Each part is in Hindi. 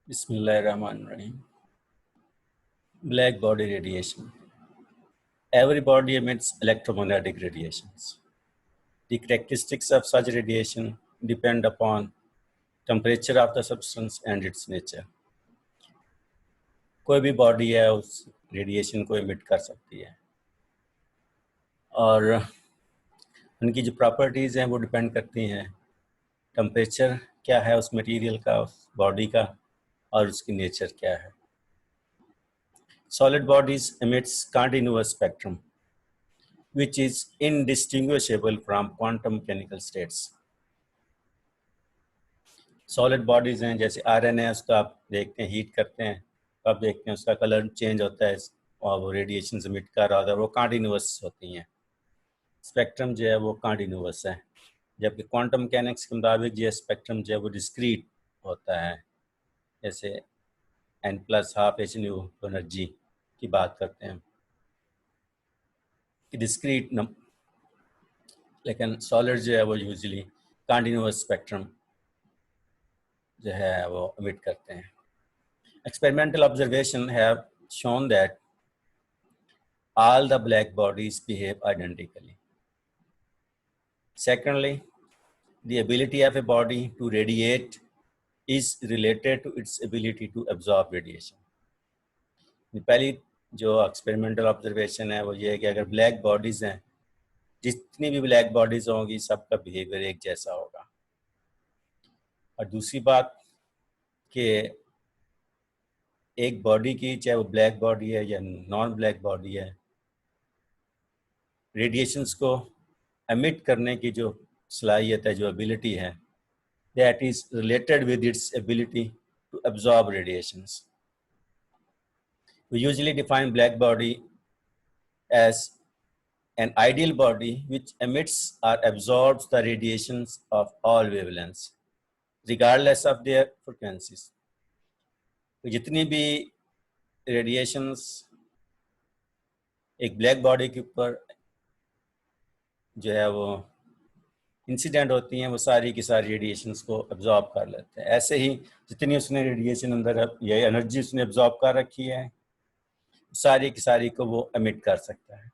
Bismillahirrahmanirrahim. Black body radiation. Every body emits electromagnetic radiations. The characteristics of such radiation depend upon temperature of the substance and its nature. कोई भी बॉडी है उस रेडिएशन को emit कर सकती है और उनकी जो प्रॉपर्टीज़ हैं वो डिपेंड करती हैं टेम्परेचर क्या है उस मटेरियल का, उस बॉडी का, और उसकी नेचर क्या है. Solid bodies emits continuous spectrum which is indistinguishable from quantum mechanical states. Solid bodies हैं जैसे आयरन है, उसका आप देखते हैं हीट करते हैं तो आप देखते हैं उसका कलर चेंज होता है और वो रेडिएशन एमिट कर रहा होता है, वो कंटिन्यूअस होती हैं. स्पेक्ट्रम जो है वो कंटिन्यूअस है, जबकि क्वांटम मैकेनिक्स के मुताबिक जो स्पेक्ट्रम जो है वो डिस्क्रीट होता है. जैसे n+12 h न्यू एनर्जी की बात करते हैं कि डिस्क्रीट, लेकिन सॉलिड जो है वो यूजुअली कंटिन्यूअस स्पेक्ट्रम जो है वो एमिट करते हैं. Experimental observation have shown that all the black bodies behave identically. Secondly, the ability of a body to radiate is related to its ability to absorb radiation. पहली जो एक्सपेरिमेंटल ऑब्जर्वेशन है वो ये है कि अगर ब्लैक बॉडीज हैं, जितनी भी ब्लैक बॉडीज होंगी सबका बिहेवियर एक जैसा होगा. और दूसरी बात कि एक बॉडी की, चाहे वो ब्लैक बॉडी है या नॉन ब्लैक बॉडी है, रेडिएशंस को एमिट करने की जो सलाहियत है, जो एबिलिटी है, that is related with its ability to absorb radiations. We usually define black body as an ideal body which emits or absorbs the radiations of all wavelengths regardless of their frequencies. तो जितनी भी रेडिएशंस एक ब्लैक बॉडी के ऊपर जो है वो इंसिडेंट होती हैं, वो सारी की सारी रेडिएशंस को एब्जॉर्ब कर लेते हैं. ऐसे ही जितनी उसने रेडिएशन अंदर ये एनर्जी उसने एब्जॉर्ब कर रखी है, सारी की सारी को वो एमिट कर सकता है.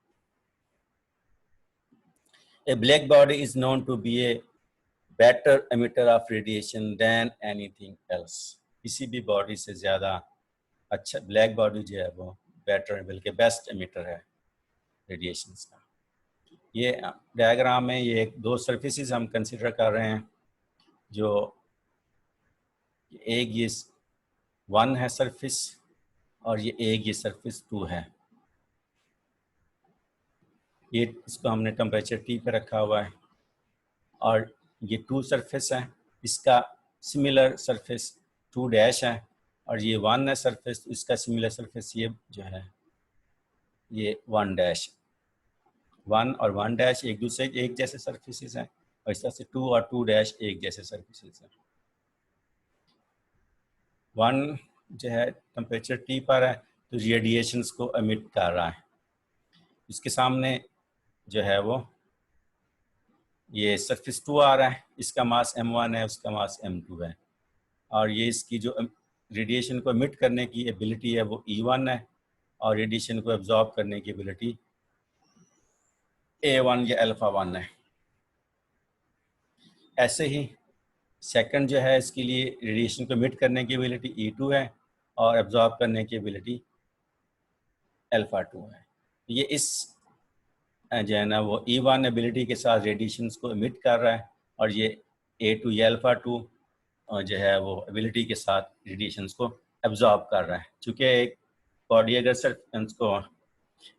A black body is known to be a better emitter of radiation than anything else. किसी भी बॉडी से ज़्यादा अच्छा ब्लैक बॉडी जो है वो बेटर, बल्कि बेस्ट एमिटर है रेडिएशंस का. ये डायग्राम में ये दो सरफेसेस हम कंसिडर कर रहे हैं, जो एक ये 1 है सरफेस और ये सरफेस 2 है. ये इसको हमने टेम्परेचर T पे रखा हुआ है और ये 2 सरफेस है, इसका सिमिलर सरफेस 2 डैश है और ये 1 है सरफेस, इसका सिमिलर सरफेस ये जो है ये 1 डैश. 1 और 1 डैश एक दूसरे एक जैसे सरफेसेस हैं और इस तरह से 2 और 2 डैश एक जैसे सरफेसेस हैं. 1 जो है टेम्परेचर T पर है तो रेडिएशंस को एमिट कर रहा है. इसके सामने जो है वो ये सरफेस 2 आ रहा है, इसका मास m1 है, उसका मास m2 है और ये इसकी जो रेडिएशन को एमिट करने की एबिलिटी है वो E1 है और रेडिएशन को एब्जॉर्ब करने की एबिलिटी A1 या अल्फा 1 है. ऐसे ही सेकंड जो है इसके लिए रेडिएशन को एमिट करने की एबिलिटी E2 है और एब्जॉर्ब करने की एबिलिटी अल्फा 2 है. ये इस जो है ना वो E1 एबिलिटी के साथ रेडिएशंस को एमिट कर रहा है और ये A2 या अल्फा 2 जो है वो एबिलिटी के साथ रेडिएशंस को एब्जॉर्ब कर रहा है. चूँकि एक बॉडी अगर सिर्फ को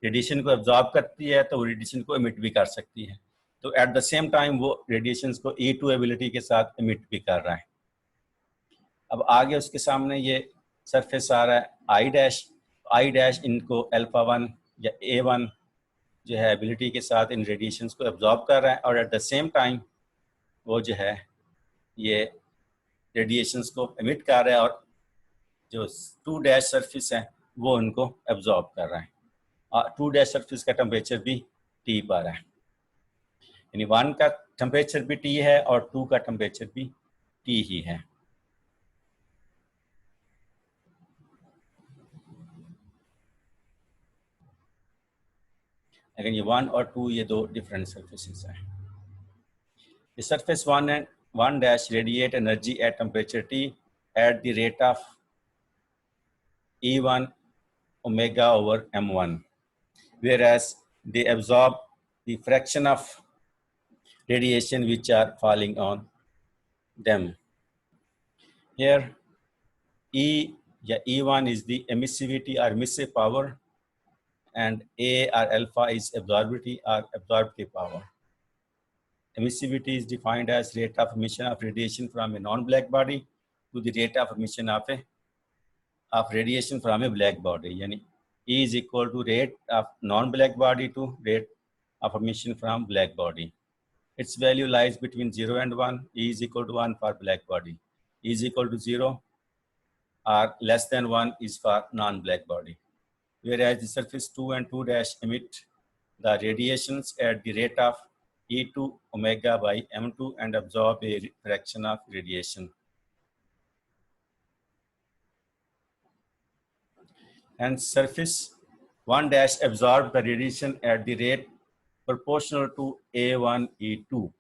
रेडिएशन को एब्जॉर्ब करती है तो वो रेडिएशन को एमिट भी कर सकती है, तो एट द सेम टाइम वो रेडिएशंस को E2 एबिलिटी के साथ एमिट भी कर रहा है. अब आगे उसके सामने ये सरफेस आ रहा है I डैश इनको अल्फा 1 या A1 जो है एबिलिटी के साथ इन रेडिएशंस को एब्जॉर्ब कर रहा है और एट द सेम टाइम वो जो है ये रेडिएशंस को एमिट कर रहा है और जो 2 डैश सरफेस है वो उनको एब्जॉर्ब कर रहा है. और 2 डैश सरफेस का टेम्परेचर भी T पर है, यानी 1 का टेम्परेचर भी T है और 2 का टेम्परेचर भी T ही है. अगर ये 1 और 2 ये दो डिफरेंट सर्फेसिस हैं. The surface 1 and 1 dash radiate energy at temperature T at the rate of E1 omega over M1, whereas they absorb the fraction of radiation which are falling on them. Here, E1 is the emissivity or emissive power, and A or alpha is absorptivity or absorptive power. Emissivity is defined as rate of emission of radiation from a non-black body to the rate of emission of radiation from a black body. Yani E is equal to rate of non-black body to rate of emission from black body. Its value lies between 0 and 1. E is equal to 1 for black body. E is equal to 0 or less than 1 is for non-black body. Whereas the surface 2 and 2 dash emit the radiations at the rate of E2 omega by M2 and absorb a fraction of radiation. And surface 1 dash absorb the radiation at the rate proportional to A1 E2.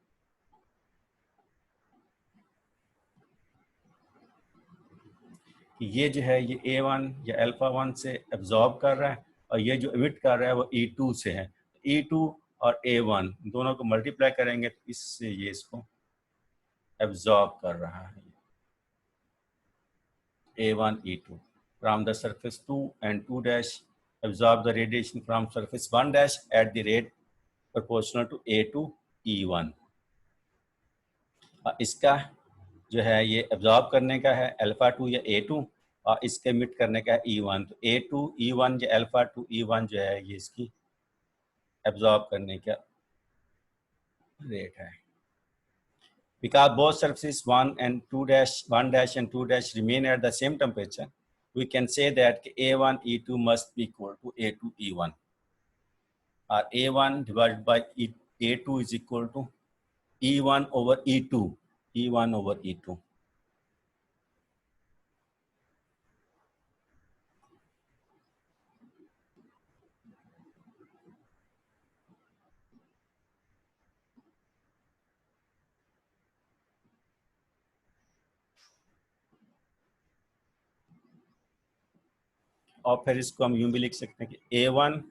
ये जो है ये A1 या अल्फा 1 से एब्जॉर्ब कर रहा है और ये जो एमिट कर रहा है वो E2 से है. E2 और A1 दोनों को मल्टीप्लाई करेंगे तो इससे ये इसको एब्जॉर्ब कर रहा है. A1 E2 from the surface 2 and 2 dash absorb the radiation from surface 1 dash at the rate proportional to A2 E1. इसका जो है ये एब्जॉर्ब करने का है अल्फा 2 या A2 और इसके एमिट करने का है E1. तो A2 E1 या अल्फा 2 E1 जो है ये इसकी एब्जॉर्ब करने का रेट है. Because both surfaces 1 dash and 2 dash remain at the same temperature, we can say that A1 E2 must be equal to A2 E1. Or A1 divided by A2 is equal to E1 over E2. E1 over E2. और फिर इसको हम यूं भी लिख सकते हैं कि A1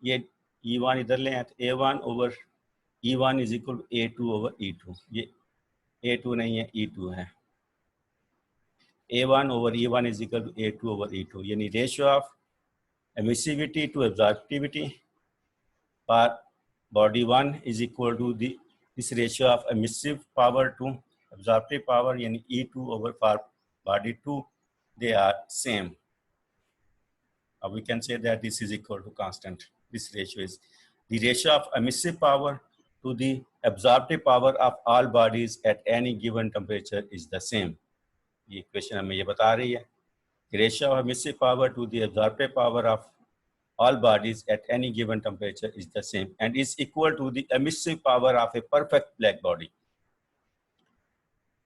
ये E1 इधर ले आए तो A1 over E1 is equal to A2 over E2. ये A2 नहीं है E2 है. A1 over E1 is equal to A2 over E2. यानी ratio of emissivity to absorptivity for body 1 is equal to this ratio of emissive power to absorptive power, yani E2 over for body 2, they are same. We can say that this is equal to constant. This ratio is the ratio of emissive power to the absorptive power of all bodies at any given temperature is the same. ये equation हमें ये बता रही है. The ratio of emissive power to the absorptive power of all bodies at any given temperature is the same and is equal to the emissive power of a perfect black body.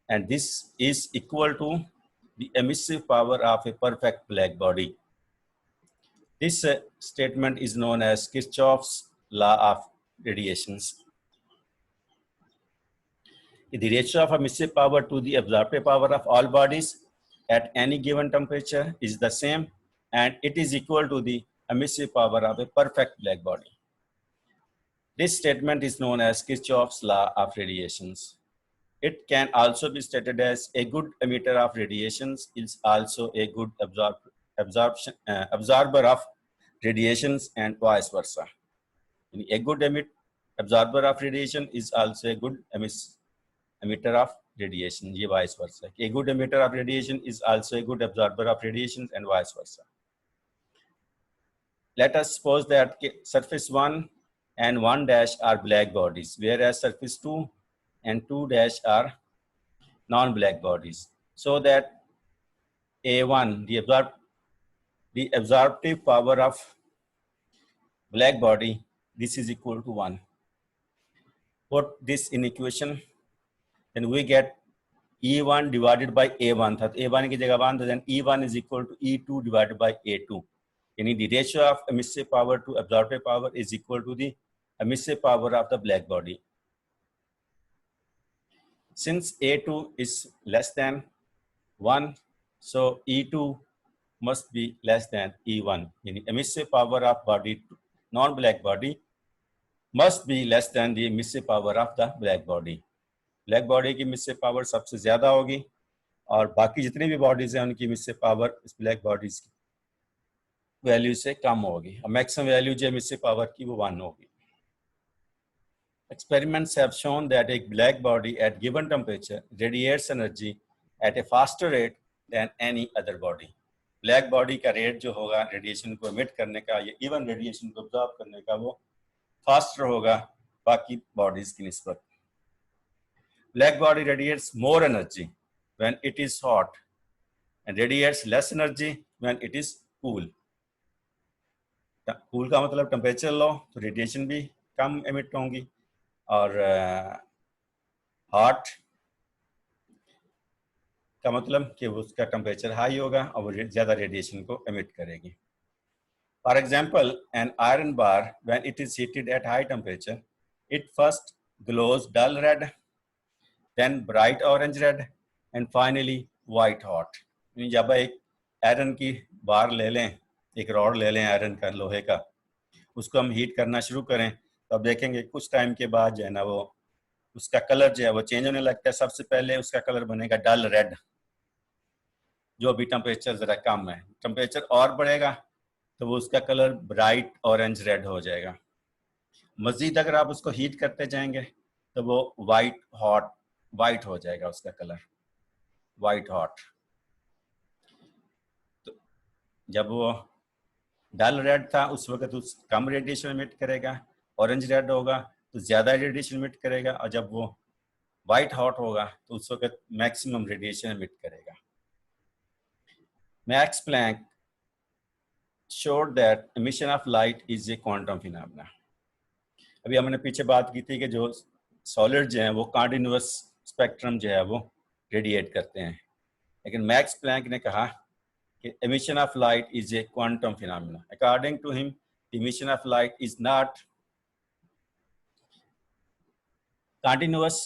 And this is equal to the emissive power of a perfect black body. This statement is known as Kirchhoff's law of radiations. The ratio of emissive power to the absorptive power of all bodies at any given temperature is the same and it is equal to the emissive power of a perfect black body. This statement is known as Kirchhoff's law of radiations. It can also be stated as a good emitter of radiations is also a good absorber of radiations and vice versa. A good absorber of radiation is also a good emitter of radiation, vice versa. A good emitter of radiation is also a good absorber of radiations and vice versa. Let us suppose that surface 1 and 1 dash are black bodies, whereas surface 2 and 2 dash are non-black bodies. So that A1, the absorptive power of black body, this is equal to 1. Put this in equation, then we get E1 divided by A1. A1 की जगह 1, then E1 is equal to E2 divided by A2. यानी the ratio of emissive power to absorptive power is equal to the emissive power of the black body. Since A2 is less than 1, so E2 must be less than E1. यानी emissive power of body, non-black body, must be less than the emissive power of the black body. Black body की emissive पावर सबसे ज़्यादा होगी और बाकी जितनी भी बॉडीज़ हैं उनकी emissive पावर इस ब्लैक बॉडीज़ की वैल्यू से कम होगी और मैक्सिमम वैल्यू जो emissive पावर की वो 1 होगी. Experiments have shown that a black body at given temperature radiates energy at a faster rate than any other body. Black body का रेट जो होगा रेडिएशन को एमिट करने का या इवन रेडिएशन को ऑब्जॉर्ब करने का वो फास्टर होगा बाकी बॉडीज की निस्बत. Black body radiates more energy when it is hot and radiates less energy when it is cool. Cool का मतलब टेम्परेचर लो तो रेडिएशन भी कम एमिट होंगी और हॉट का मतलब कि उसका टेम्परेचर हाई होगा और वो ज़्यादा रेडिएशन को एमिट करेगी. For example, an iron bar, when it is heated at high temperature, it first glows dull red, then bright orange red, and finally white hot. जब एक आयरन की बार ले लें, एक रॉड ले लें आयरन का, लोहे का, उसको हम हीट करना शुरू करें तो अब देखेंगे कुछ टाइम के बाद जो है ना वो उसका कलर जो है वो चेंज होने लगता है. सबसे पहले उसका कलर बनेगा डल रेड, जो अभी टेम्परेचर ज़रा कम है. टेम्परेचर और बढ़ेगा तो वो उसका कलर ब्राइट ऑरेंज रेड हो जाएगा. मज़ीद अगर आप उसको हीट करते जाएंगे तो वो वाइट हो जाएगा, उसका कलर वाइट हॉट. तो जब वो डल रेड था उस वक्त उस कम रेडिएशन एमिट करेगा, ऑरेंज रेड होगा तो ज़्यादा रेडिएशन एमिट करेगा और जब वो वाइट हॉट होगा तो उस वक्त मैक्सिमम रेडिएशन एमिट करेगा. Max Planck showed that emission of light is a quantum phenomena. अभी हमने पीछे बात की थी कि जो सॉलिड जो है वो कंटिन्यूअस स्पेक्ट्रम जो है वो रेडिएट करते हैं, लेकिन मैक्स प्लैंक ने कहा कि emission of light is a quantum phenomena. According to him, emission of light is not continuous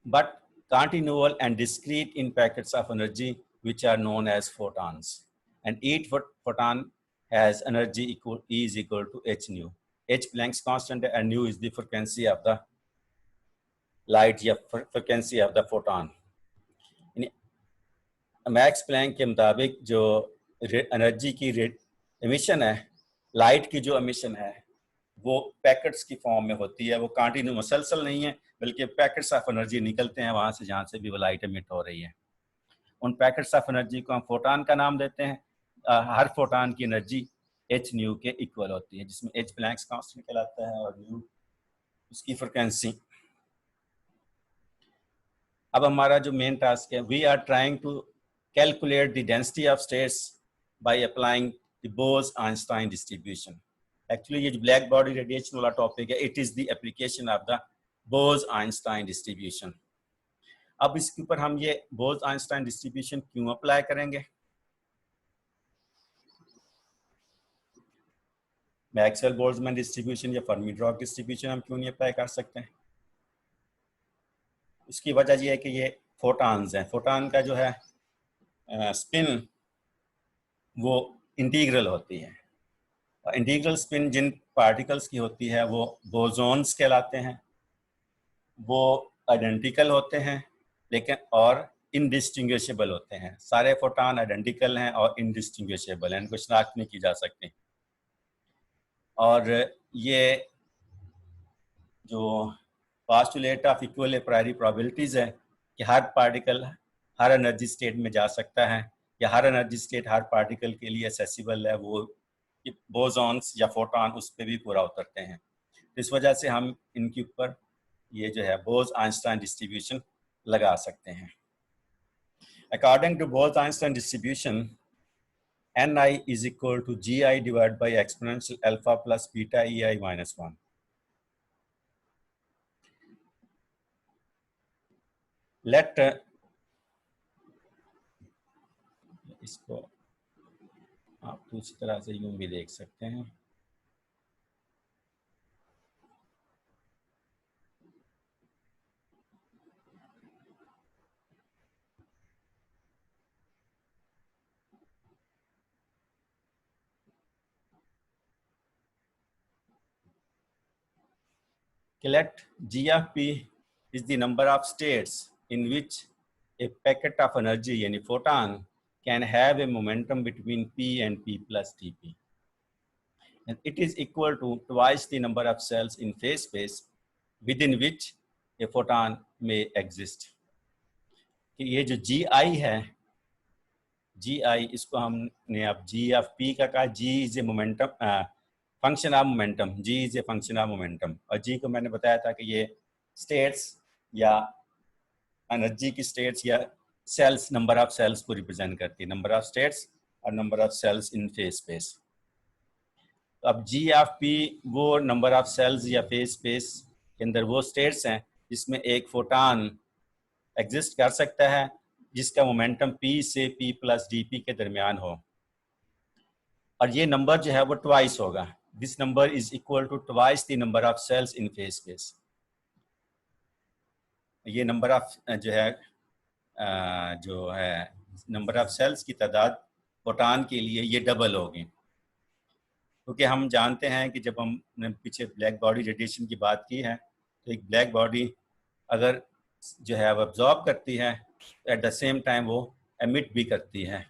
but continual and discrete in packets of energy which are known as photons, and each photon has energy is equal to h nu. H Planck's constant and nu is the frequency of the light या frequency of the photon. Max Planck के मुताबिक जो एनर्जी की एमिशन है, लाइट की जो एमिशन है वो पैकेट्स की फॉर्म में होती है. वो कंटिन्यू मुसलसल नहीं है बल्कि पैकेट्स ऑफ एनर्जी निकलते हैं वहाँ से जहाँ से भी वो लाइट एमिट हो रही है. उन पैकेट्स ऑफ एनर्जी को हम फोटॉन का नाम देते हैं. हर फोटॉन की एनर्जी एच न्यू के इक्वल होती है, जिसमें एच प्लैंक्स कांस्टेंट कहलाता है और न्यू उसकी फ्रीक्वेंसी. अब हमारा जो मेन टास्क है, we are trying to calculate the density of states by applying the Bose Einstein distribution. Actually ये जो ब्लैक बॉडी रेडिएशन वाला टॉपिक है, it is the application of the Bose Einstein distribution. अब इसके ऊपर हम ये बोस-आइंस्टाइन डिस्ट्रीब्यूशन क्यों अप्लाई करेंगे? मैक्सवेल बोल्ट्जमैन डिस्ट्रीब्यूशन या फर्मी-ड्रॉप डिस्ट्रीब्यूशन हम क्यों नहीं अप्लाई कर सकते हैं? उसकी वजह यह है कि ये फोटॉन्स हैं. फोटॉन का जो है स्पिन वो इंटीग्रल होती है. इंटीग्रल स्पिन जिन पार्टिकल्स की होती है वो बोसॉन्स कहलाते हैं. वो आइडेंटिकल होते हैं लेकिन और इनडिस्टिंग्विशेबल होते हैं. सारे फोटॉन आइडेंटिकल हैं और इनडिस्टिंग्विशेबल हैं, इनको शनाख्त नहीं की जा सकती. और ये जो postulate of equal priori probabilities है कि हर पार्टिकल हर एनर्जी स्टेट में जा सकता है या हर एनर्जी स्टेट हर पार्टिकल के लिए एक्सेसिबल है, वो बोसॉन्स या फोटॉन उस पर भी पूरा उतरते हैं. इस वजह से हम इनके ऊपर ये जो है बोस-आइंस्टाइन डिस्ट्रीब्यूशन लगा सकते हैं. According to Bose Einstein distribution, Ni is equal to Gi divided by exponential alpha plus beta Ei minus 1. Let इसको आप दूसरी तरह से यूं भी देख सकते हैं। Let G of P is the number of states in which a packet of energy, यानी photon, can have a momentum between P and P plus dp. And it is equal to twice the number of cells in phase space within which a photon may exist. कि ये जो GI है, GI इसको हमने अब G of P का कहा, G is a momentum, function of momentum, G is a function of momentum. और G को मैंने बताया था कि ये स्टेट्स या एनर्जी की स्टेट्स या सेल्स, नंबर ऑफ सेल्स को रिप्रेजेंट करती है, नंबर ऑफ स्टेट्स और number of cells in phase space. तो अब G ऑफ P वो नंबर ऑफ सेल्स या फेज स्पेस के अंदर वो स्टेट्स हैं जिसमें एक फोटान एग्जिस्ट कर सकता है जिसका मोमेंटम P से P प्लस dp के दरमियान हो, और ये नंबर जो है वो ट्वाइस होगा। This number is equal to twice the number of cells in phase space. ये नंबर ऑफ जो है नंबर ऑफ सेल्स की तादाद फोटान के लिए ये डबल होगी, क्योंकि हम जानते हैं कि जब हमने पीछे ब्लैक बॉडी रेडिएशन की बात की है तो एक ब्लैक बॉडी अगर जो है वो एब्जॉर्ब करती है एट द सेम टाइम वो एमिट भी करती है,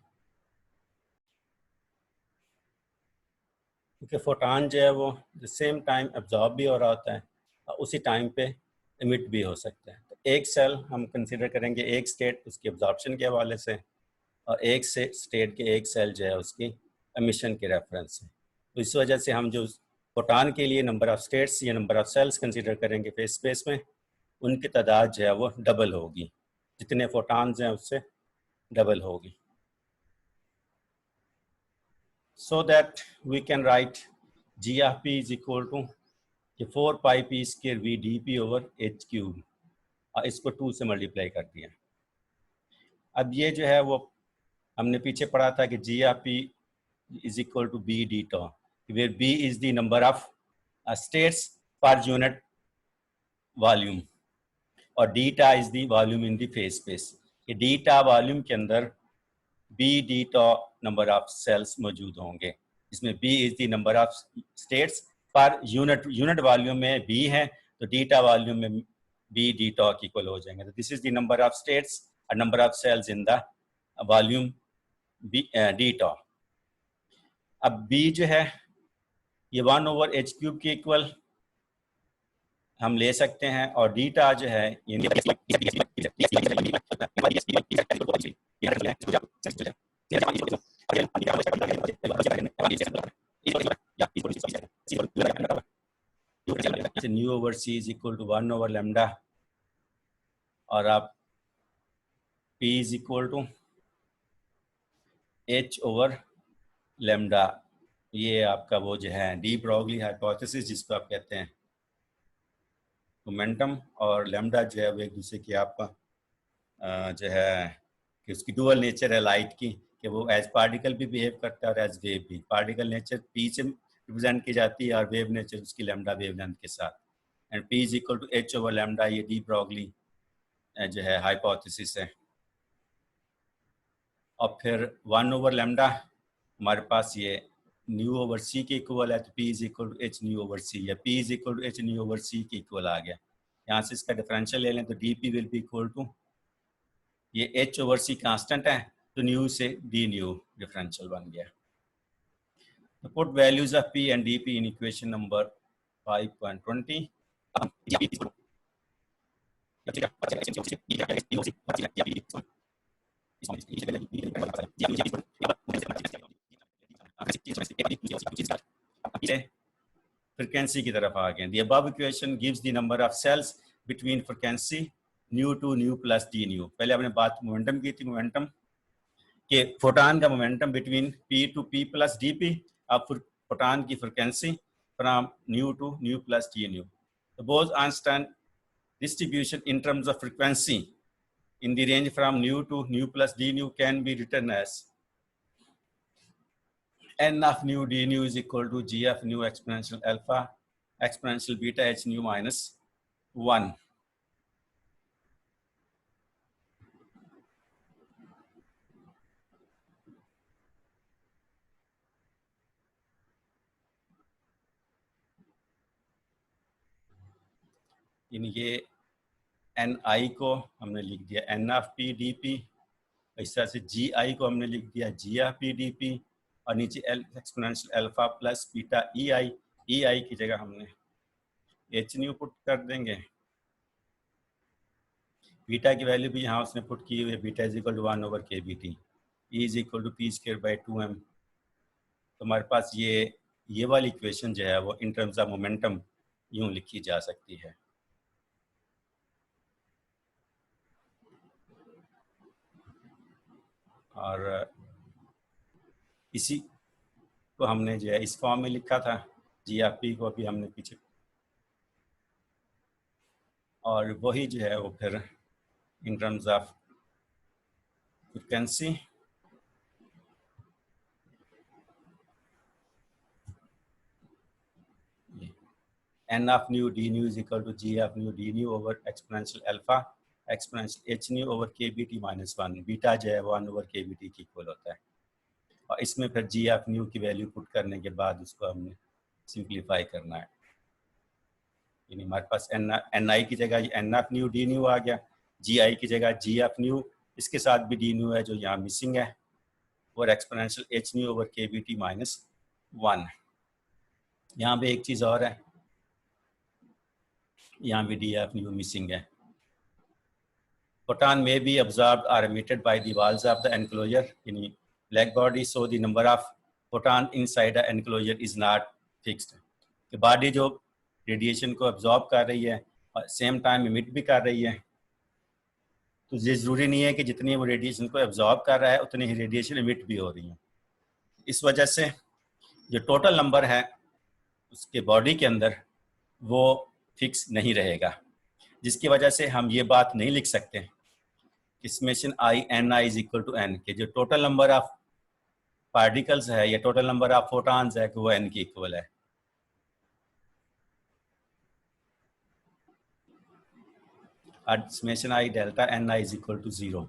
क्योंकि फोटान जो है वो द सेम टाइम एब्जॉर्ब भी हो रहा होता है और उसी टाइम पे एमिट भी हो सकता है। तो एक सेल हम कंसिडर करेंगे एक स्टेट उसकी एब्जॉर्प्शन के हवाले से, और एक से स्टेट के एक सेल जो है उसकी एमिशन के रेफरेंस से। तो इस वजह से हम जो फोटान के लिए नंबर ऑफ स्टेट्स या नंबर ऑफ सेल्स कंसिडर करेंगे फेज स्पेस में, उनकी तादाद जो है वो डबल होगी, जितने फोटान्स हैं उससे डबल होगी। So that we can write G of P is equal to 4 pi p square v dp over h cube, और इसको 2 से मल्टीप्लाई कर दिया। अब ये जो है वो हमने पीछे पढ़ा था कि G of P is equal to b d tau, where b is the number of states per unit volume और deta is the volume in the phase space। ये deta वॉल्यूम के अंदर b d tau number of cells मौजूद होंगे, इसमें b is the number of states per unit volume में b है तो डीटा वॉल्यूम में b d tau की इक्वल हो जाएंगे। तो this is the number of states और number of cells in the volume d tau। अब b जो है ये 1 ओवर h क्यूब के इक्वल हम ले सकते हैं, और डीटा जो है nu over c is equal to 1 over lambda, और आप p is equal to h over lambda. ये आपका वो जो है डी ब्रॉगली हाइपोथेसिस जिसको आप कहते हैं, मोमेंटम और लैम्डा जो है वो एक दूसरे की आपका जो है कि उसकी डुअल नेचर है लाइट की, कि वो एज पार्टिकल भी बिहेव करता है और एज वेव भी। पार्टिकल नेचर पी से रिप्रेजेंट की जाती है और वेव नेचर उसकी लैम्डा वेवलेंथ के साथ, and p is equal to h over lambda. ये डी ब्रॉगली जो है हाइपोथेसिस है। और फिर 1 ओवर लैम्डा हमारे पास ये न्यू ओवर सी के इक्वल है, तो p is equal to h nu over c, या p is equal to h nu over c के इक्वल आ गया। यहाँ से इसका डिफरेंशियल ले लें तो d p will be equal to ये एच ओवर सी कांस्टेंट है तो न्यू से डी न्यू डिफरेंशियल बन गया। तो put values of p and d p in equation number 5.20। Frequency की तरफ आ गए। The above equation gives the number of cells between frequency nu to nu plus d nu. पहले आपने बात मोमेंटम की थी, मोमेंटम के फोटान का momentum between p to p plus d p, अब फोटान की frequency from nu to nu plus d nu. तो Bose Einstein distribution in terms of frequency in the range from nu to nu plus d nu can be written as n of nu d nu is equal to g of nu exponential alpha exponential beta h nu minus 1. ये एन आई को हमने लिख दिया n of p d p, इस तरह से जी आई को हमने लिख दिया g of p d p, और नीचे l exponential alpha plus beta e i की जगह हमने एच न्यू पुट कर देंगे। बीटा की वैल्यू भी यहाँ उसने पुट की हुई है, beta is equal to 1 over k B t, e is equal to p square by 2m। तो हमारे पास ये वाली इक्वेशन जो है वो इन टर्म्स ऑफ मोमेंटम यूँ लिखी जा सकती है। और इसी को हमने जो है इस फॉर्म में लिखा था, जी ऑफ पी को अभी हमने पीछे, और वही जो है वो फिर इन terms of frequency n of nu d nu is equal to g of nu d nu over exponential alpha exponential h nu over k b t minus 1। Beta जो है 1 ओवर के बी टी की इक्वल होता है, और इसमें फिर जी ऑफ न्यू की वैल्यू पुट करने के बाद उसको हमने सिंप्लीफाई करना है। यानी हमारे पास एन आई की जगह n of new D nu आ गया, जी आई की जगह जी ऑफ न्यू, इसके साथ भी डी न्यू है जो यहाँ मिसिंग है, और exponential h nu over k B t minus 1। यहाँ पे एक चीज़ और है, यहाँ भी डी ऑफ न्यू मिसिंग है। Photon may be absorbed or emitted by the walls of the enclosure in black body, so the number of photon inside the enclosure is not fixed। कि बॉडी जो रेडिएशन को अब्जॉर्ब कर रही है और सेम टाइम इमिट भी कर रही है, तो ये ज़रूरी नहीं है कि जितनी वो रेडिएशन को अब्जॉर्ब कर रहा है उतनी ही रेडिएशन इमिट भी हो रही है। इस वजह से जो टोटल नंबर है उसके बॉडी के अंदर वो फिक्स नहीं रहेगा, जिसकी वजह से हम ये बात नहीं लिख सकते कि summation i n i is equal to n, के जो टोटल नंबर ऑफ पार्टिकल्स है या टोटल नंबर ऑफ फोटॉन्स है कि वो एन की इक्वल है। Summation i delta n i is equal to 0,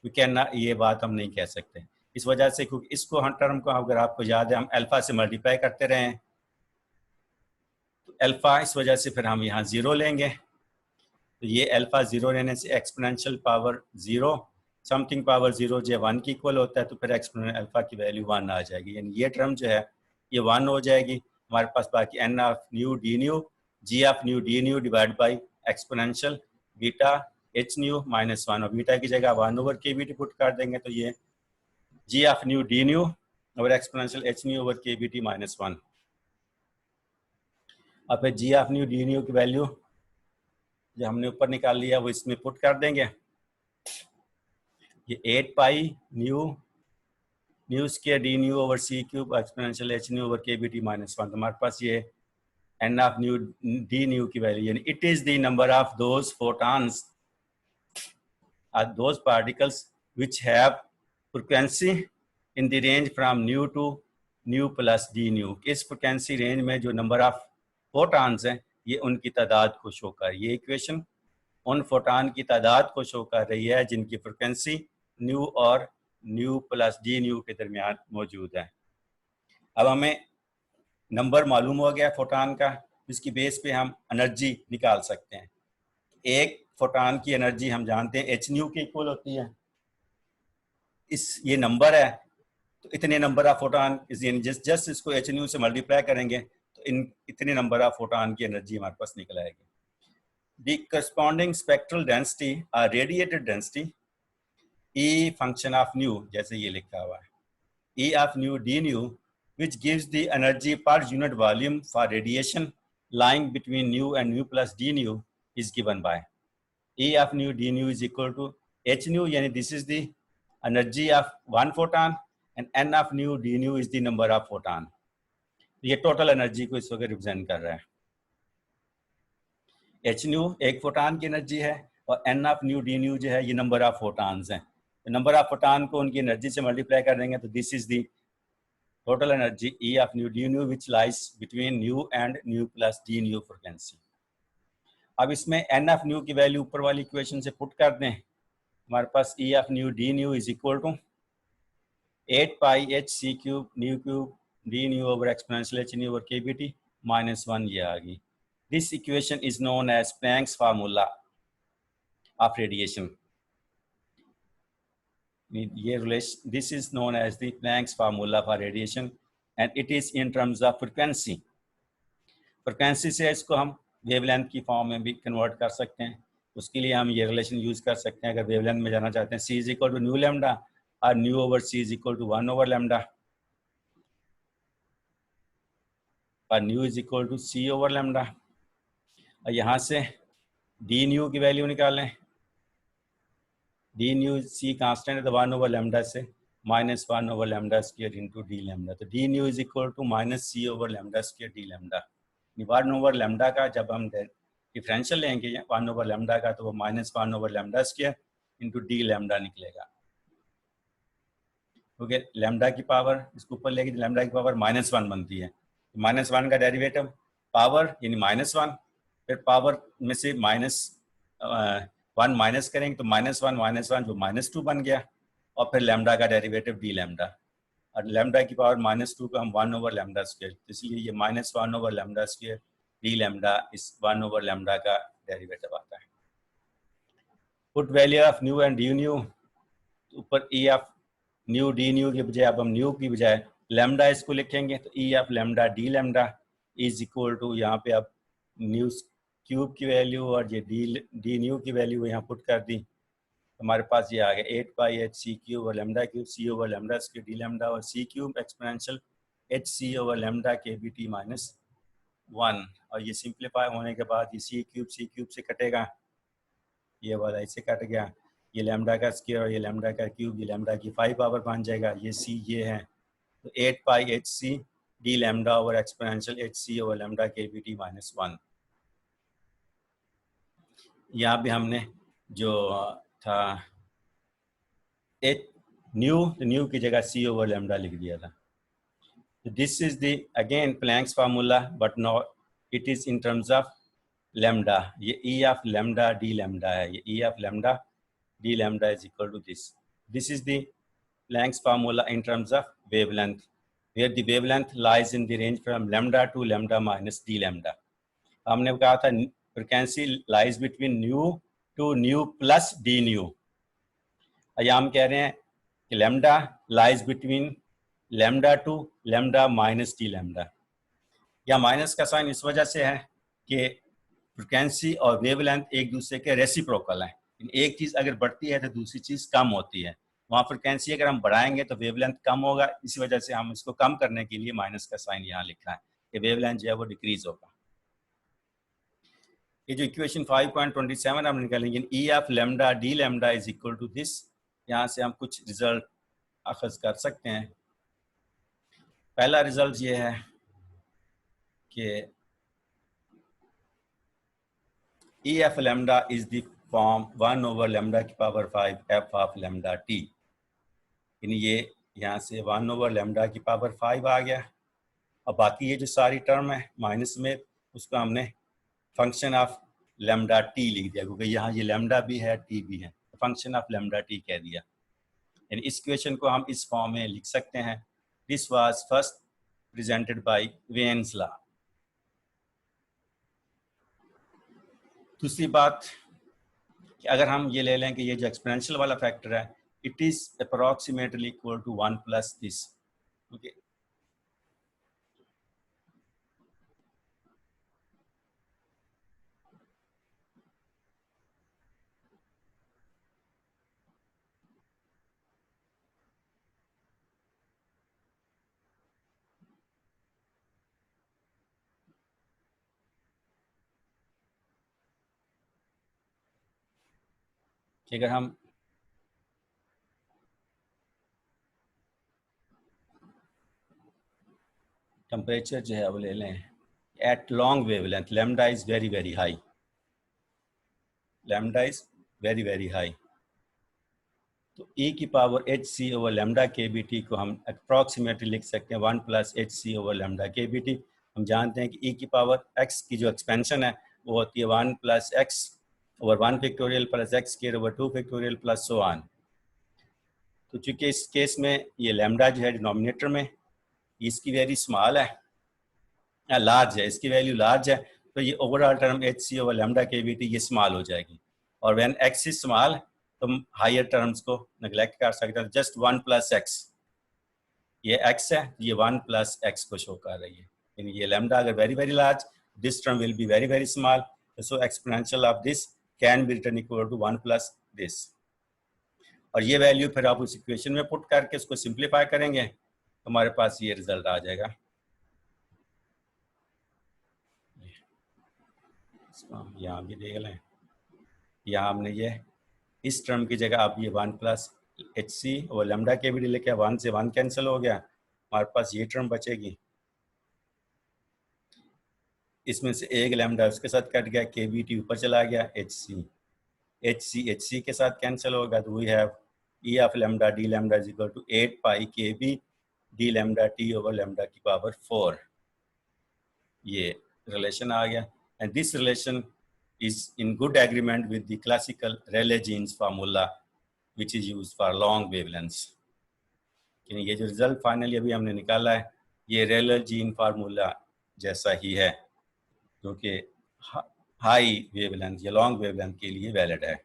we can ना, ये बात हम नहीं कह सकते इस वजह से, क्योंकि इसको हम टर्म को अगर आपको याद है हम अल्फा से मल्टीप्लाई करते रहे हैं, तो अल्फा इस वजह से फिर हम यहाँ 0 लेंगे, तो ये अल्फा 0 लेने से एक्सपोनेंशियल पावर 0 समथिंग पावर 0 जो 1 की इक्वल होता है, तो फिर एक्सपोनेंशियल अल्फा की वैल्यू 1 आ जाएगी, यानी ये टर्म जो है ये 1 हो जाएगी। हमारे पास बाकी n of new D nu g of new D nu divide by exponential beta h nu minus 1, और बीटा की जगह 1 over k B T put कर देंगे, तो ये जी ऑफ न्यू डी न्यू और exponential h nu over k B t minus 1, और फिर जी ऑफ न्यू डी न्यू की वैल्यू जो हमने ऊपर निकाल लिया वो इसमें पुट कर देंगे। ये 8 pi nu square d nu over c cube exponential h nu over k B t minus 1, तो हमारे पास ये एन ऑफ न्यू डी न्यू की वैल्यू, यानी it is the number of those photons और those particles which have frequency in the range from nu to nu plus d nu. इस फ्रीक्वेंसी रेंज में जो नंबर ऑफ फोटॉन्स हैं ये उनकी तादाद को शो कर, ये इक्वेशन उन फोटॉन की तादाद को शो कर रही है जिनकी फ्रिक्वेंसी न्यू और न्यू प्लस डी न्यू के दरमियान मौजूद है। अब हमें नंबर मालूम हो गया फोटॉन का, जिसकी बेस पे हम एनर्जी निकाल सकते हैं। एक फोटॉन की एनर्जी हम जानते हैं एच न्यू के इक्वल होती है, ये नंबर है तो इतने नंबर ऑफ फोटॉन जस्ट इसको एच न्यू से मल्टीप्लाई करेंगे तो इतने नंबर ऑफ फोटॉन की एनर्जी हमारे पास निकल आएगी। The corresponding spectral density or radiated density E function of nu, जैसे ये लिखा हुआ है, E of nu d nu, which gives the energy per unit volume for radiation lying between nu and nu plus d nu, is given by E of nu d nu is equal to h nu, यानी this is the energy of one photon and n of nu d nu is the number of photon। ये टोटल एनर्जी को इस वक्त रिप्रेजेंट कर रहा है। एच न्यू एक फोटान की एनर्जी है और n of new D nu जो है ये नंबर ऑफ फोटान्स हैं, तो नंबर ऑफ फोटान को उनकी एनर्जी से मल्टीप्लाई कर देंगे तो this is the total energy E of nu d nu which lies between nu and nu plus d nu frequency. अब इसमें n of nu की वैल्यू ऊपर वाली इक्वेशन से पुट कर दें, हमारे पास E of nu d nu is equal to 8 pi h c cube nu cube d nu over exponential h nu over kbt minus 1 ये आ गई. This equation is known as Planck's formula of radiation. ये relation, this is known as the Planck's formula for radiation and it is in terms of frequency. Frequency से इसको हम वेवलेंथ की फॉर्म में भी कन्वर्ट कर सकते हैं. उसके लिए हम ये रिलेशन यूज कर सकते हैं. अगर वेवलेंथ में जाना चाहते हैं, c is equal to nu lambda और nu over c is equal to 1 over lambda और nu is equal to c over lambda. और यहाँ से डी न्यू की वैल्यू निकालें. डी न्यू c कांस्टेंट है तो 1 ओवर लैम्डा से minus 1 over lambda square into d lambda. तो d nu is equal to minus c over lambda square d lambda. 1 over lambda का जब हम डिफरेंशियल लेंगे 1 ओवर लैम्डा का तो वो minus 1 over lambda square into d lambda निकलेगा. ओके, लैम्डा की पावर इसको ऊपर लेके लैम्डा की पावर -1 बनती है. तो -1 का डेरिवेटिव पावर यानी -1, फिर पावर में से -1 माइनस करेंगे तो -1 जो -2 बन गया और फिर लैम्डा का डेरिवेटिव डी लैम्डा और लैम्डा की पावर -2 को हम 1 ओवर लैम्डा स्क्वायर, इसलिए ये -1 over lambda square d lambda इस 1 ओवर लैम्डा का डेरिवेटिव आता है. Put value of nu and d nu, ऊपर e of new D nu के बजाय अब हम न्यू की बजाय लैम्डा इसको लिखेंगे. तो e of lambda d lambda is equal to यहाँ पे अब न्यू क्यूब की वैल्यू और ये डी न्यू की वैल्यू यहाँ पुट कर दी. हमारे पास ये आ गया 8 पाई एच सी क्यूब और lambda cube c over lambda square d lambda और सी क्यूब एक्सपोनेंशियल एच सी over lambda k B t -1. और ये सिंप्लीफाई होने के बाद ये सी क्यूब से कटेगा, ये वाला इससे कट गया. ये लैम्डा का स्क्वायर और ये लैम्डा का क्यूब, ये लैम्डा की 5 पावर बन जाएगा. ये सी ये है तो 8 pi H C d lambda over exponential h सी over lambda k B t -1. यहाँ भी हमने जो था एच न्यू की जगह सी ओवर लैम्डा लिख दिया था. This is the again Planck's formula but no it is in terms of lambda. ये e of lambda d lambda है. ये e of lambda d lambda is equal to this. This is the Planck's formula in terms of wavelength where the wavelength lies in the range from lambda to lambda minus d lambda. हमने कहा था frequency lies between nu to nu plus d new. या हम कह रहे हैं कि lambda lies between lambda to lambda minus d lambda. या माइनस का साइन इस वजह से है कि फ्रिक्वेंसी और वेवलेंथ एक दूसरे के रेसिप्रोकल हैं. एक चीज़ अगर बढ़ती है तो दूसरी चीज़ कम होती है. वहाँ फ्रिक्वेंसी अगर हम बढ़ाएंगे तो वेवलेंथ कम होगा. इसी वजह से हम इसको कम करने के लिए माइनस का साइन यहाँ लिखा है कि वेवलेंथ जो है वो डिक्रीज होगा. ये जो इक्वेशन 5.27 हम निकालेंगे E of lambda d lambda is equal to this. यहाँ से हम कुछ रिजल्ट अखज़ कर सकते हैं. पहला रिजल्ट ये है कि e f lambda is the form 1 over lambda की power 5 f of lambda t. यानी ये यहाँ से 1 ओवर लैम्डा की पावर 5 आ गया. और बाकी ये जो सारी टर्म है माइनस में उसको हमने फंक्शन ऑफ लैम्डा टी लिख दिया क्योंकि यहाँ ये लैम्डा भी है टी भी है. फंक्शन ऑफ लैम्डा टी कह दिया. यानी इस इक्वेशन को हम इस फॉर्म में लिख सकते हैं. This was first presented by veins law. दूसरी बात कि अगर हम ये ले लें कि ये जो एक्सपोनेंशियल वाला फैक्टर है it is approximately equal to 1 plus this. Okay, कि अगर हम टेम्परेचर जो है वो ले लें at long wavelength, lambda is very very high. Lambda is very very high. तो e की पावर एच सी over lambda k B T को हम अप्रॉक्सीमेटली लिख सकते हैं 1 प्लस एच सी over lambda k B T. हम जानते हैं कि e की पावर x की जो एक्सपेंशन है वो होती है 1 plus x over 1 factorial plus x square over 2 factorial plus so on. तो चूंकि इस केस में ये लेमडा जो है डिनोमिनेटर में इसकी वैल्यू स्मॉल है या लार्ज है, इसकी वैल्यू लार्ज है, तो ये ओवरऑल टर्म एच सी over lambda k B T ये स्मॉल हो जाएगी। और व्हेन एक्स इज स्मॉल तो हम हायर टर्म्स को नेग्लेक्ट कर सकते हैं। जस्ट 1 प्लस एक्स, ये x है, ये 1 प्लस एक्स को शो कर रही है। यानी ये लेमडा अगर very very large, this term will be very very small, so exponential of this can be written equal to 1 plus this. और ये वैल्यू फिर आप उस इक्वेशन में पुट करके उसको सिंप्लीफाई करेंगे तो हमारे पास ये रिजल्ट आ जाएगा। इसको हम यहाँ भी देख लें, यहाँ हमने ये इस टर्म की जगह आप ये 1 प्लस एच सी और लेमडा के भी लेके 1 से 1 कैंसिल हो गया, हमारे पास ये टर्म बचेगी। इसमें से एक लेमडा उसके साथ कट गया, के बी टी ऊपर चला गया, एच सी के साथ कैंसिल होगा, तो we have E of lambda d lambda is equal to 8 pi के B d lambda T over lambda की पावर 4। ये रिलेशन आ गया and this relation is in good agreement with the classical Rayleigh-Jeans formula which is used for long wavelengths। ये जो रिजल्ट फाइनली अभी हमने निकाला है ये Rayleigh-Jeans फार्मूला जैसा ही है, जो कि हाई वेवलेंथ या लॉन्ग वेवलेंथ के लिए वैलिड है।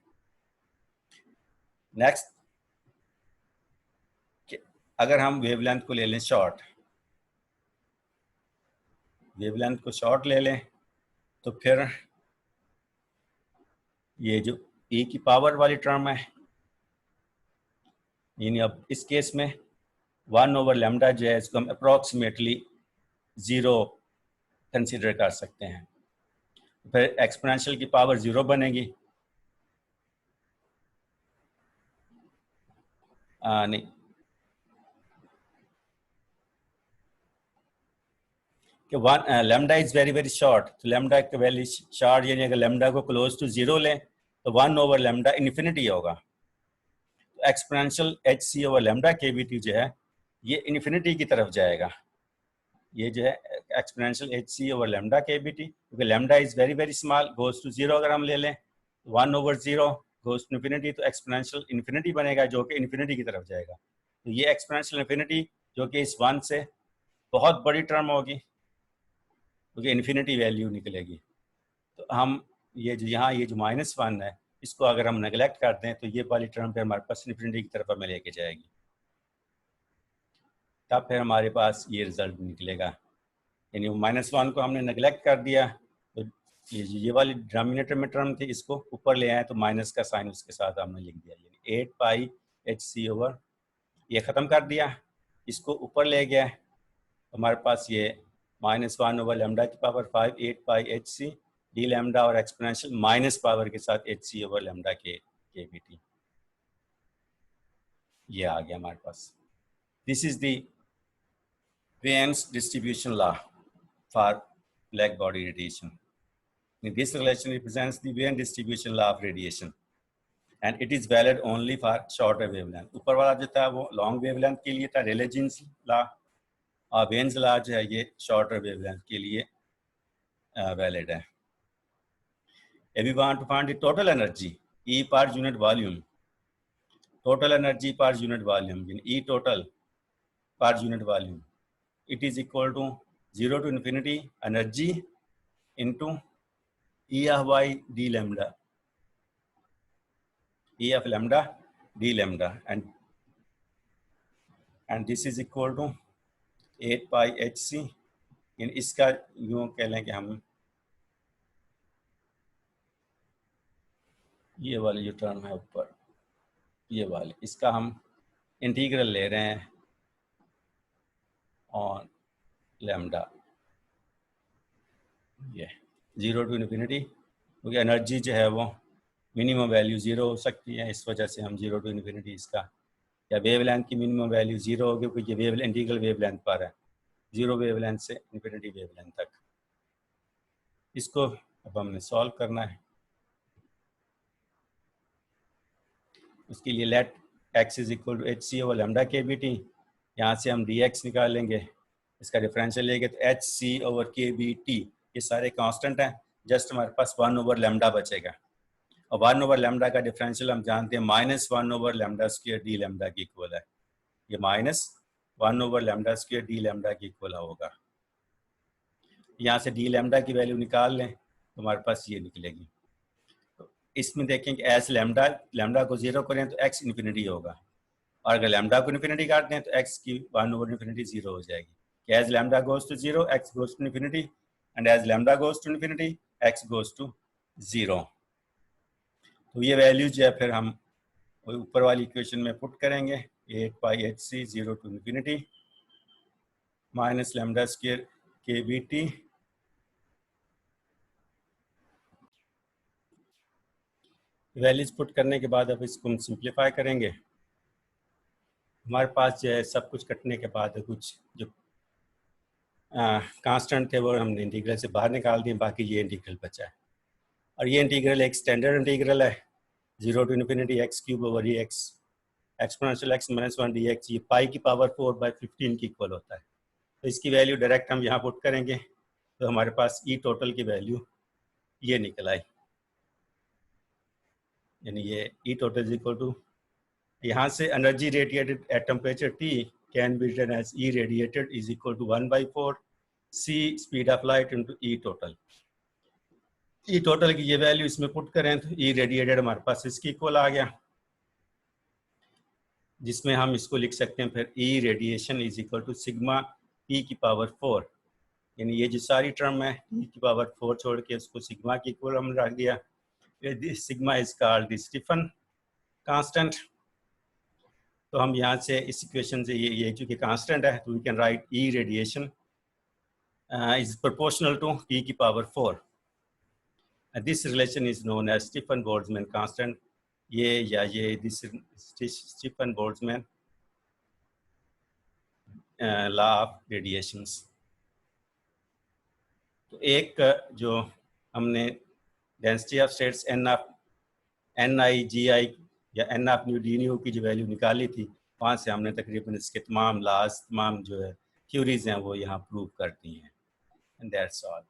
नेक्स्ट, अगर हम वेवलेंथ को ले लें शॉर्ट, वेवलेंथ को शॉर्ट ले लें तो फिर ये जो e की पावर वाली टर्म है, यानी अब इस केस में 1 ओवर लेमडा जो है इसको हम अप्रॉक्सीमेटली 0 कंसीडर कर सकते हैं। फिर एक्सपोनेंशियल की पावर 0 बनेगी, नहीं कि lambda is very very short, तो लेमडा की वैल्यू शॉर्ट, यानी अगर लेमडा को क्लोज टू 0 लें तो 1 ओवर लेमडा इन्फिनिटी होगा। तो एक्सपोनेंशियल एच सी over lambda k B T जो है ये इन्फिनिटी की तरफ जाएगा। ये जो है एक्सपोनेंशियल एच सी over lambda k B T, क्योंकि lambda is very very small, goes to 0 अगर हम ले लें 1 ओवर 0 गोज टू इन्फिनिटी, तो एक्सपोनेंशियल इन्फिनिटी बनेगा जो कि इन्फिनिटी की तरफ जाएगा। तो ये एक्सपोनेंशियल इन्फिनिटी जो कि इस 1 से बहुत बड़ी टर्म होगी क्योंकि इन्फिनिटी वैल्यू निकलेगी। तो हम ये जो यहाँ ये जो -1 है इसको अगर हम नेगलेक्ट कर दें तो ये वाली टर्म पे हमारे पास इन्फिनिटी की तरफ हमें लेके जाएगी, तब फिर हमारे पास ये रिजल्ट निकलेगा। यानी -1 को हमने नेगलेक्ट कर दिया तो ये वाली डिनोमिनेटर में टर्म थी इसको ऊपर ले आए तो माइनस का साइन उसके साथ हमने लिख दिया, यानी 8 पाई एच सी ओवर, ये ख़त्म कर दिया, इसको ऊपर ले गया, हमारे पास ये -1 ओवर लेमडा की power 5 8 pi H C D lambda और एक्सपोनेंशियल माइनस पावर के साथ एच सी over lambda k B T, ये आ गया हमारे पास। This is the Wien's distribution law for black body radiation. This relation represents the Wien distribution law of radiation and it is valid only for shorter wavelength। ऊपर वाला जो था वो लॉन्ग वेवलेंथ के लिए था, Rayleigh-Jeans law, और Wien's law जो है ये शॉर्टर वेवलेंथ के लिए वैलिड है। If we want to find the total energy E per unit volume, total energy per unit volume, E total per unit volume, it is equal to 0 to infinity energy into E of y d lambda, E of lambda d lambda, and this is equal to 8 pi h c। इन इसका यूँ कह लें कि हम ये वाली जो टर्म है ऊपर ये वाली, इसका हम इंटीग्रल ले रहे हैं ऑन लैम्डा, ये 0 टू इन्फिनिटी, क्योंकि एनर्जी जो है वो मिनिमम वैल्यू 0 हो सकती है, इस वजह से हम 0 टू इन्फिनिटी इसका, या वेवलेंथ की मिनिमम वैल्यू 0 होगी क्योंकि ये इंटीग्रल वेवलेंथ पर है, 0 वेवलेंथ से इन्फिनिटी वेवलेंथ तक। इसको अब हमने सॉल्व करना है। उसके लिए let x is equal to h C over lambda k B T, यहाँ से हम डी एक्स निकालेंगे, इसका डिफरेंशियल लेंगे तो H C over k B T, ये सारे कांस्टेंट हैं, जस्ट हमारे पास 1 ओवर लेमडा बचेगा, और 1 ओवर लेमडा का डिफरेंशियल हम जानते हैं -1 over lambda square D lambda की इक्वल है, ये -1 over lambda square D lambda की इक्वल होगा। यहाँ से डी लेमडा की वैल्यू निकाल लें तो हमारे पास ये निकलेगी। तो इसमें देखें कि एज लेमडा को 0 करें तो एक्स इन्फिनिटी होगा, और अगर लेमडा को इन्फिनिटी काट दें तो एक्स की 1 ओवर इन्फिनिटी 0 हो जाएगी। As lambda goes to 0 x goes to infinity, and as lambda goes to infinity x goes to 0। तो ये वैल्यू जो है फिर हम ऊपर वाली इक्वेशन में पुट करेंगे, 8 pi H C 0 to infinity minus lambda square k B T values put करने के बाद अब इसको हम सिंप्लीफाई करेंगे। हमारे पास जो है सब कुछ कटने के बाद कुछ जो कांस्टेंट थे वो हमने इंटीग्रल से बाहर निकाल दिए, बाकी ये इंटीग्रल बचा है, और ये इंटीग्रल एक स्टैंडर्ड इंटीग्रल है, 0 to infinity x cube over e x exponential x minus 1 d x, ये पाई की पावर 4/15 की इक्वल होता है। तो इसकी वैल्यू डायरेक्ट हम यहाँ पुट करेंगे तो हमारे पास ई टोटल की वैल्यू ये निकल आई, यानी ये E total is equal to, यहाँ से energy radiated at temperature T can be written as E radiated is equal to 1/4 C speed of light into E total. E total की ये वैल्यू इसमें पुट करें तो E रेडिएटेड हमारे पास इसकी इक्वल आ गया, जिसमें हम इसको लिख सकते हैं फिर E radiation is equal to sigma E की पावर 4, यानी ये जो सारी टर्म है E की पावर 4 छोड़ के उसको सिग्मा की इक्वल हम रख दिया। Sigma is called the Stefan constant. तो हम यहाँ से इस इक्वेशन से ये चूँकि कांस्टेंट है तो we can write E radiation is proportional to E की power 4, this relation is known as Stefan Boltzmann constant. ये this Stefan Boltzmann law of radiations. तो एक जो हमने डेंसिटी ऑफ स्टेट्स NI/GI या N of new D new की जो वैल्यू निकाली थी, वहाँ से हमने तकरीबन इसके तमाम लॉज, तमाम जो है थ्योरीज हैं वो यहाँ प्रूव करती हैं, एंड दैट्स ऑल।